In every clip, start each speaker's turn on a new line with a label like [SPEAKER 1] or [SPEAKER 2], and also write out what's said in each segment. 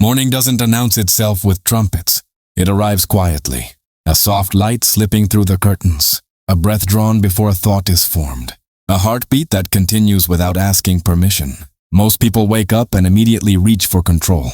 [SPEAKER 1] Morning doesn't announce itself with trumpets. It arrives quietly, a soft light slipping through the curtains, a breath drawn before a thought is formed, a heartbeat that continues without asking permission. Most people wake up and immediately reach for control.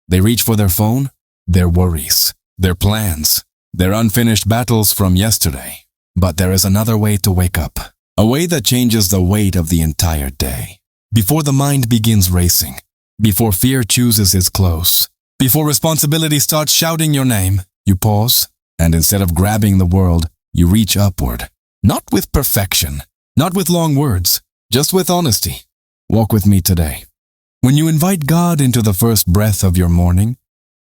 [SPEAKER 1] They reach for their phone, their worries, their plans, their unfinished battles from yesterday. But there is another way to wake up, a way that changes the weight of the entire day. Before the mind begins racing, before fear chooses its close, before responsibility starts shouting your name, you pause, and instead of grabbing the world, you reach upward. Not with perfection, not with long words, just with honesty. Walk with me today. When you invite God into the first breath of your morning,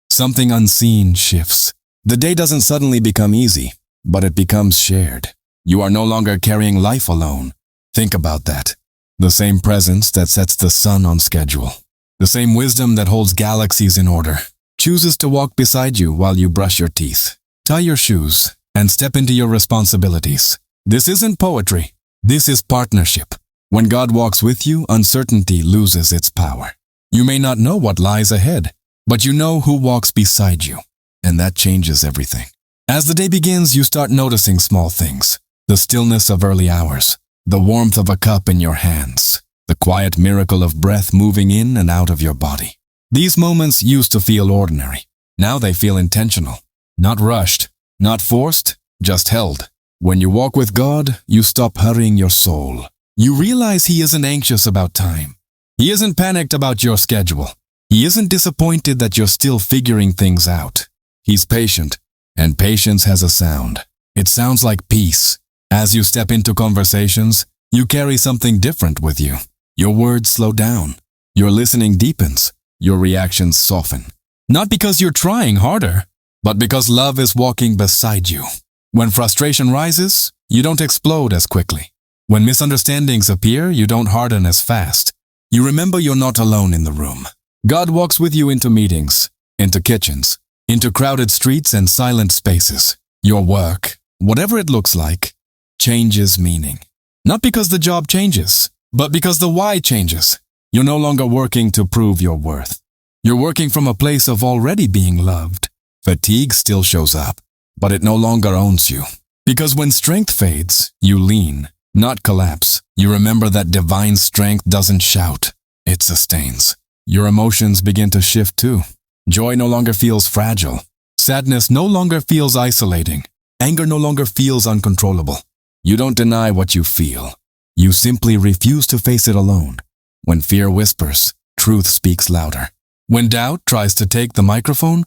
[SPEAKER 1] something unseen shifts. The day doesn't suddenly become easy, but it becomes shared. You are no longer carrying life alone. Think about that. The same presence that sets the sun on schedule, the same wisdom that holds galaxies in order, chooses to walk beside you while you brush your teeth, tie your shoes, and step into your responsibilities. This isn't poetry. This is partnership. When God walks with you, uncertainty loses its power. You may not know what lies ahead, but you know who walks beside you, and that changes everything. As the day begins, you start noticing small things. The stillness of early hours, the warmth of a cup in your hands, the quiet miracle of breath moving in and out of your body. These moments used to feel ordinary. Now they feel intentional. Not rushed, not forced, just held. When you walk with God, you stop hurrying your soul. You realize He isn't anxious about time. He isn't panicked about your schedule. He isn't disappointed that you're still figuring things out. He's patient, and patience has a sound. It sounds like peace. As you step into conversations, you carry something different with you. Your words slow down. Your listening deepens. Your reactions soften. Not because you're trying harder, but because love is walking beside you. When frustration rises, you don't explode as quickly. When misunderstandings appear, you don't harden as fast. You remember you're not alone in the room. God walks with you into meetings, into kitchens, into crowded streets and silent spaces. Your work, whatever it looks like, changes meaning. Not because the job changes, but because the why changes. You're no longer working to prove your worth. You're working from a place of already being loved. Fatigue still shows up, but it no longer owns you. Because when strength fades, you lean, not collapse. You remember that divine strength doesn't shout, it sustains. Your emotions begin to shift too. Joy no longer feels fragile. Sadness no longer feels isolating. Anger no longer feels uncontrollable. You don't deny what you feel. You simply refuse to face it alone. When fear whispers, truth speaks louder. When doubt tries to take the microphone,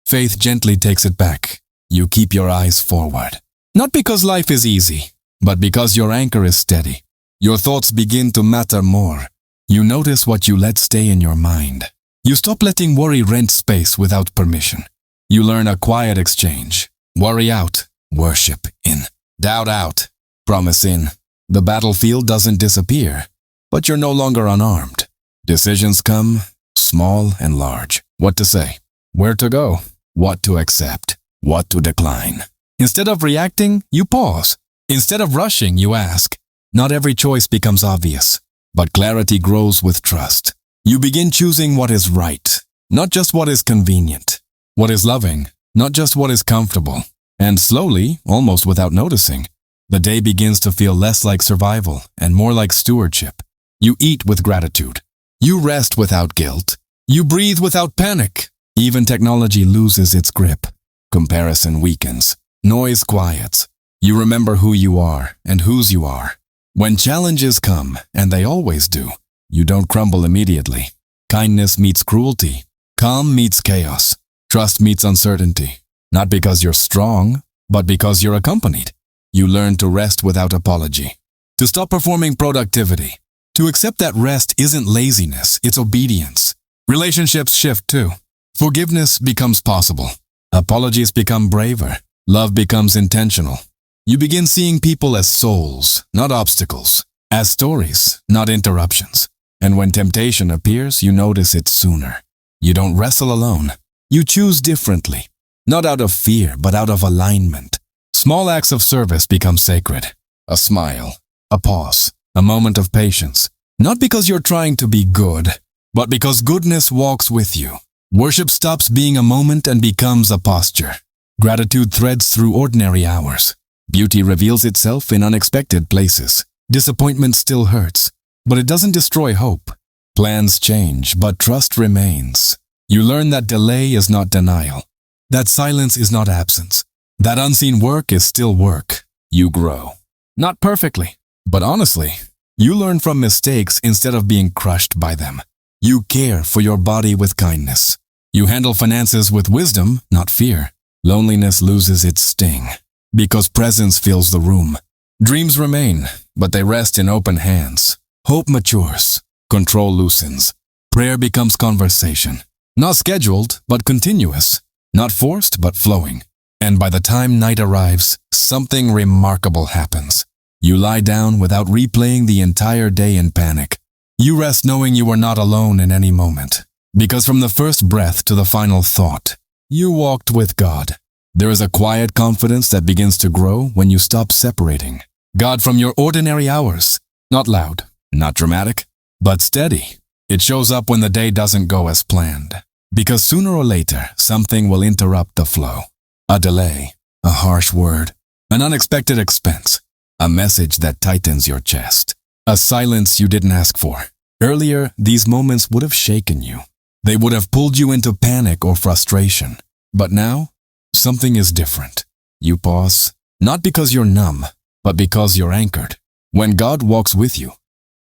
[SPEAKER 1] faith gently takes it back. You keep your eyes forward. Not because life is easy, but because your anchor is steady. Your thoughts begin to matter more. You notice what you let stay in your mind. You stop letting worry rent space without permission. You learn a quiet exchange. Worry out, worship in. Doubt out, promise in. The battlefield doesn't disappear, but you're no longer unarmed. Decisions come, small and large. What to say, where to go, what to accept, what to decline. Instead of reacting, you pause. Instead of rushing, you ask. Not every choice becomes obvious, but clarity grows with trust. You begin choosing what is right, not just what is convenient. What is loving, not just what is comfortable. And slowly, almost without noticing, the day begins to feel less like survival and more like stewardship. You eat with gratitude. You rest without guilt. You breathe without panic. Even technology loses its grip. Comparison weakens. Noise quiets. You remember who you are and whose you are. When challenges come, and they always do, you don't crumble immediately. Kindness meets cruelty. Calm meets chaos. Trust meets uncertainty. Not because you're strong, but because you're accompanied. You learn to rest without apology. To stop performing productivity. To accept that rest isn't laziness, it's obedience. Relationships shift too. Forgiveness becomes possible. Apologies become braver. Love becomes intentional. You begin seeing people as souls, not obstacles. As stories, not interruptions. And when temptation appears, you notice it sooner. You don't wrestle alone. You choose differently. Not out of fear, but out of alignment. Small acts of service become sacred. A smile, a pause, a moment of patience. Not because you're trying to be good, but because goodness walks with you. Worship stops being a moment and becomes a posture. Gratitude threads through ordinary hours. Beauty reveals itself in unexpected places. Disappointment still hurts, but it doesn't destroy hope. Plans change, but trust remains. You learn that delay is not denial, that silence is not absence, that unseen work is still work. You grow. Not perfectly, but honestly. You learn from mistakes instead of being crushed by them. You care for your body with kindness. You handle finances with wisdom, not fear. Loneliness loses its sting, because presence fills the room. Dreams remain, but they rest in open hands. Hope matures. Control loosens. Prayer becomes conversation. Not scheduled, but continuous. Not forced, but flowing. And by the time night arrives, something remarkable happens. You lie down without replaying the entire day in panic. You rest knowing you are not alone in any moment. Because from the first breath to the final thought, you walked with God. There is a quiet confidence that begins to grow when you stop separating God from your ordinary hours. Not loud, not dramatic, but steady. It shows up when the day doesn't go as planned. Because sooner or later, something will interrupt the flow. A delay, a harsh word, an unexpected expense, a message that tightens your chest, a silence you didn't ask for. Earlier, these moments would have shaken you. They would have pulled you into panic or frustration. But now, something is different. You pause, not because you're numb, but because you're anchored. When God walks with you,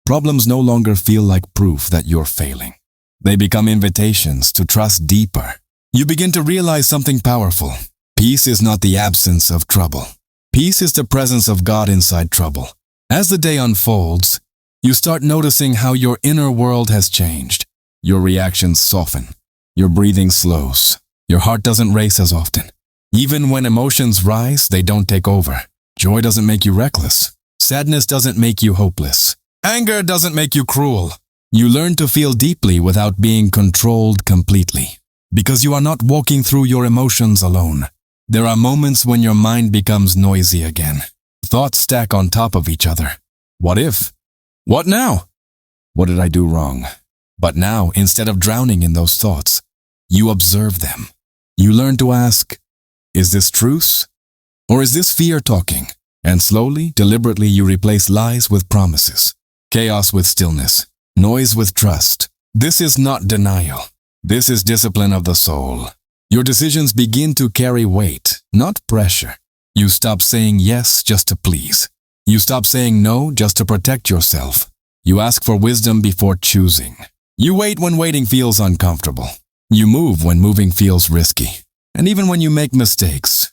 [SPEAKER 1] problems no longer feel like proof that you're failing. They become invitations to trust deeper. You begin to realize something powerful. Peace is not the absence of trouble. Peace is the presence of God inside trouble. As the day unfolds, you start noticing how your inner world has changed. Your reactions soften. Your breathing slows. Your heart doesn't race as often. Even when emotions rise, they don't take over. Joy doesn't make you reckless. Sadness doesn't make you hopeless. Anger doesn't make you cruel. You learn to feel deeply without being controlled completely. Because you are not walking through your emotions alone. There are moments when your mind becomes noisy again. Thoughts stack on top of each other. What if? What now? What did I do wrong? But now, instead of drowning in those thoughts, you observe them. You learn to ask, is this truth? Or is this fear talking? And slowly, deliberately, you replace lies with promises, chaos with stillness, noise with trust. This is not denial. This is discipline of the soul. Your decisions begin to carry weight, not pressure. You stop saying yes just to please. You stop saying no just to protect yourself. You ask for wisdom before choosing. You wait when waiting feels uncomfortable. You move when moving feels risky. And even when you make mistakes,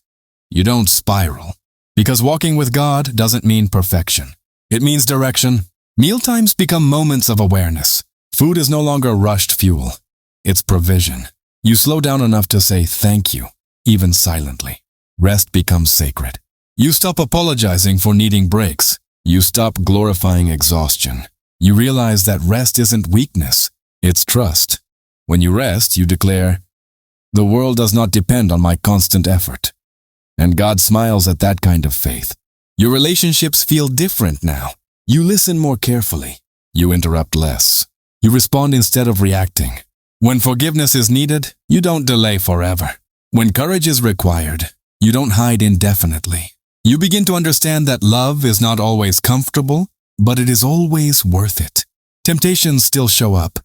[SPEAKER 1] you don't spiral. Because walking with God doesn't mean perfection. It means direction. Mealtimes become moments of awareness. Food is no longer rushed fuel. It's provision. You slow down enough to say thank you, even silently. Rest becomes sacred. You stop apologizing for needing breaks. You stop glorifying exhaustion. You realize that rest isn't weakness, it's trust. When you rest, you declare, the world does not depend on my constant effort. And God smiles at that kind of faith. Your relationships feel different now. You listen more carefully. You interrupt less. You respond instead of reacting. When forgiveness is needed, you don't delay forever. When courage is required, you don't hide indefinitely. You begin to understand that love is not always comfortable, but it is always worth it. Temptations still show up,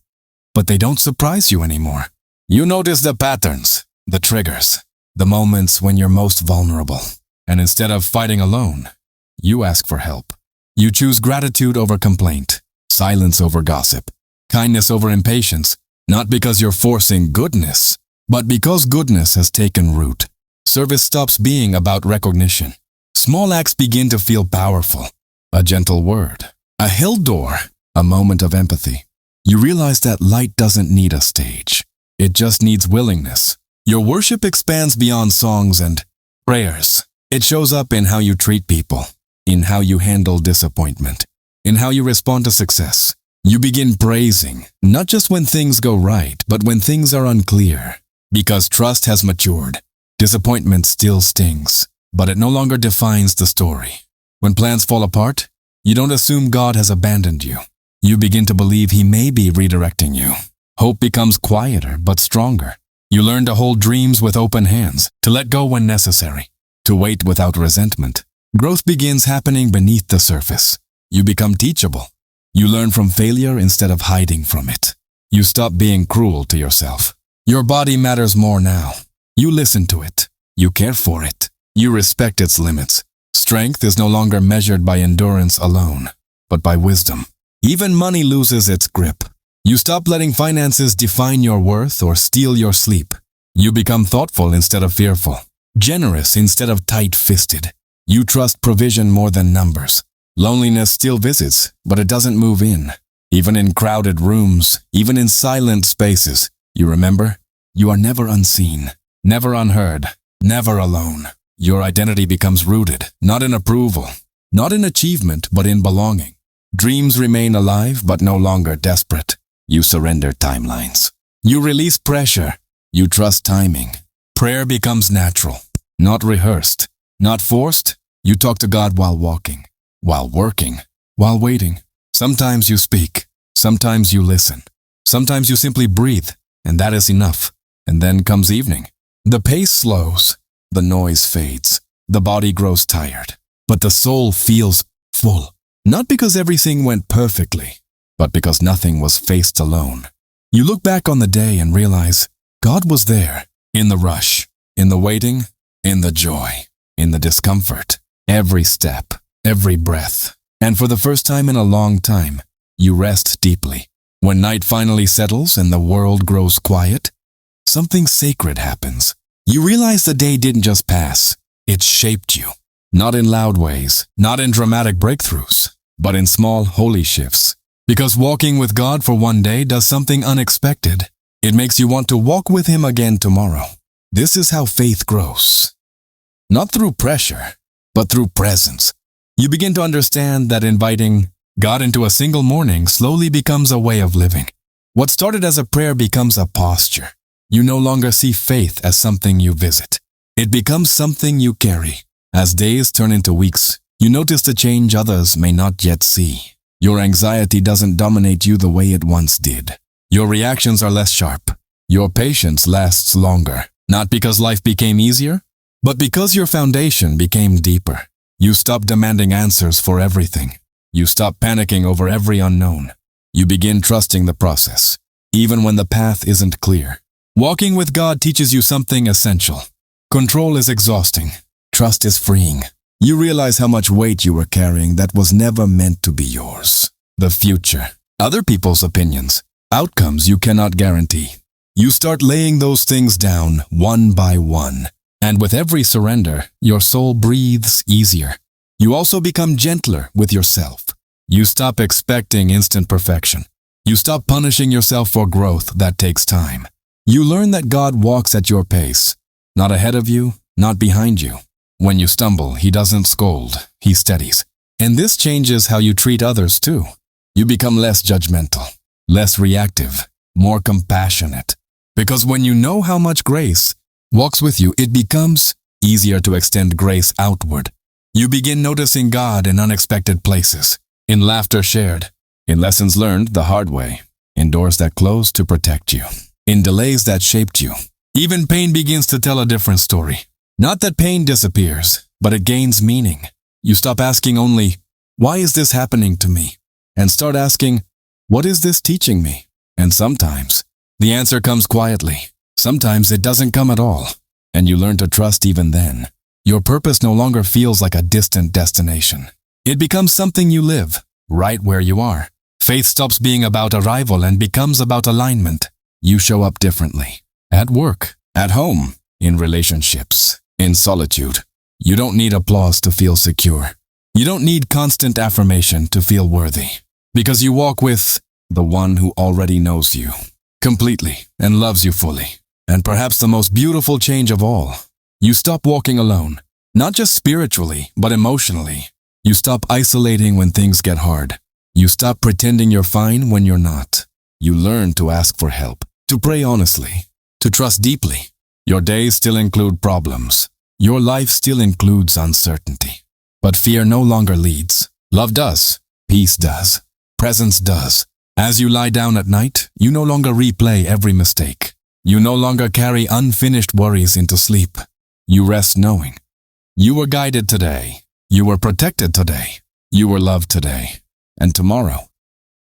[SPEAKER 1] but they don't surprise you anymore. You notice the patterns, the triggers, the moments when you're most vulnerable. And instead of fighting alone, you ask for help. You choose gratitude over complaint, silence over gossip, kindness over impatience, not because you're forcing goodness, but because goodness has taken root. Service stops being about recognition. Small acts begin to feel powerful. A gentle word, a held door, a moment of empathy. You realize that light doesn't need a stage. It just needs willingness. Your worship expands beyond songs and prayers. It shows up in how you treat people, in how you handle disappointment, in how you respond to success. You begin praising, not just when things go right, but when things are unclear. Because trust has matured. Disappointment still stings, but it no longer defines the story. When plans fall apart, you don't assume God has abandoned you. You begin to believe He may be redirecting you. Hope becomes quieter but stronger. You learn to hold dreams with open hands, to let go when necessary, to wait without resentment. Growth begins happening beneath the surface. You become teachable. You learn from failure instead of hiding from it. You stop being cruel to yourself. Your body matters more now. You listen to it. You care for it. You respect its limits. Strength is no longer measured by endurance alone, but by wisdom. Even money loses its grip. You stop letting finances define your worth or steal your sleep. You become thoughtful instead of fearful, generous instead of tight-fisted. You trust provision more than numbers. Loneliness still visits, but it doesn't move in. Even in crowded rooms, even in silent spaces, you remember, you are never unseen, never unheard, never alone. Your identity becomes rooted, not in approval, not in achievement, but in belonging. Dreams remain alive, but no longer desperate. You surrender timelines. You release pressure. You trust timing. Prayer becomes natural, not rehearsed, not forced. You talk to God while walking, while working, while waiting. Sometimes you speak. Sometimes you listen. Sometimes you simply breathe, and that is enough. And then comes evening. The pace slows. The noise fades. The body grows tired. But the soul feels full. Not because everything went perfectly, but because nothing was faced alone. You look back on the day and realize God was there, in the rush, in the waiting, in the joy, in the discomfort, every step, every breath. And for the first time in a long time, you rest deeply. When night finally settles and the world grows quiet, something sacred happens. You realize the day didn't just pass, it shaped you. Not in loud ways, not in dramatic breakthroughs, but in small holy shifts. Because walking with God for one day does something unexpected. It makes you want to walk with Him again tomorrow. This is how faith grows. Not through pressure, but through presence. You begin to understand that inviting God into a single morning slowly becomes a way of living. What started as a prayer becomes a posture. You no longer see faith as something you visit. It becomes something you carry. As days turn into weeks, you notice the change others may not yet see. Your anxiety doesn't dominate you the way it once did. Your reactions are less sharp. Your patience lasts longer, not because life became easier, but because your foundation became deeper. You stop demanding answers for everything. You stop panicking over every unknown. You begin trusting the process, even when the path isn't clear. Walking with God teaches you something essential. Control is exhausting. Trust is freeing. You realize how much weight you were carrying that was never meant to be yours. The future, other people's opinions, outcomes you cannot guarantee. You start laying those things down one by one. And with every surrender, your soul breathes easier. You also become gentler with yourself. You stop expecting instant perfection. You stop punishing yourself for growth that takes time. You learn that God walks at your pace, not ahead of you, not behind you. When you stumble, He doesn't scold, He steadies. And this changes how you treat others too. You become less judgmental, less reactive, more compassionate. Because when you know how much grace walks with you, it becomes easier to extend grace outward. You begin noticing God in unexpected places, in laughter shared, in lessons learned the hard way, in doors that closed to protect you, in delays that shaped you. Even pain begins to tell a different story. Not that pain disappears, but it gains meaning. You stop asking only, why is this happening to me? And start asking, what is this teaching me? And sometimes, the answer comes quietly. Sometimes it doesn't come at all. And you learn to trust even then. Your purpose no longer feels like a distant destination. It becomes something you live, right where you are. Faith stops being about arrival and becomes about alignment. You show up differently. At work, at home, in relationships, in solitude. You don't need applause to feel secure. You don't need constant affirmation to feel worthy. Because you walk with the one who already knows you completely and loves you fully. And perhaps the most beautiful change of all, you stop walking alone, not just spiritually, but emotionally. You stop isolating when things get hard. You stop pretending you're fine when you're not. You learn to ask for help, to pray honestly, to trust deeply. Your days still include problems. Your life still includes uncertainty. But fear no longer leads. Love does. Peace does. Presence does. As you lie down at night, you no longer replay every mistake. You no longer carry unfinished worries into sleep. You rest knowing you were guided today, you were protected today, you were loved today, and tomorrow.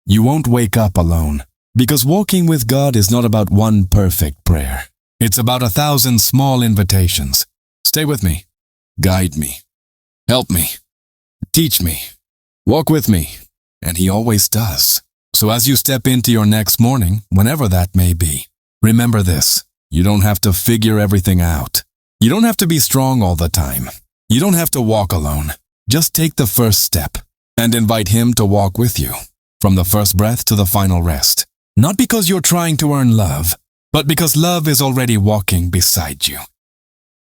[SPEAKER 1] You won't wake up alone, because walking with God is not about one perfect prayer. It's about 1,000 small invitations. Stay with me, guide me, help me, teach me, walk with me, and He always does. So as you step into your next morning, whenever that may be, remember this: you don't have to figure everything out. You don't have to be strong all the time. You don't have to walk alone. Just take the first step and invite Him to walk with you, from the first breath to the final rest. Not because you're trying to earn love, but because love is already walking beside you.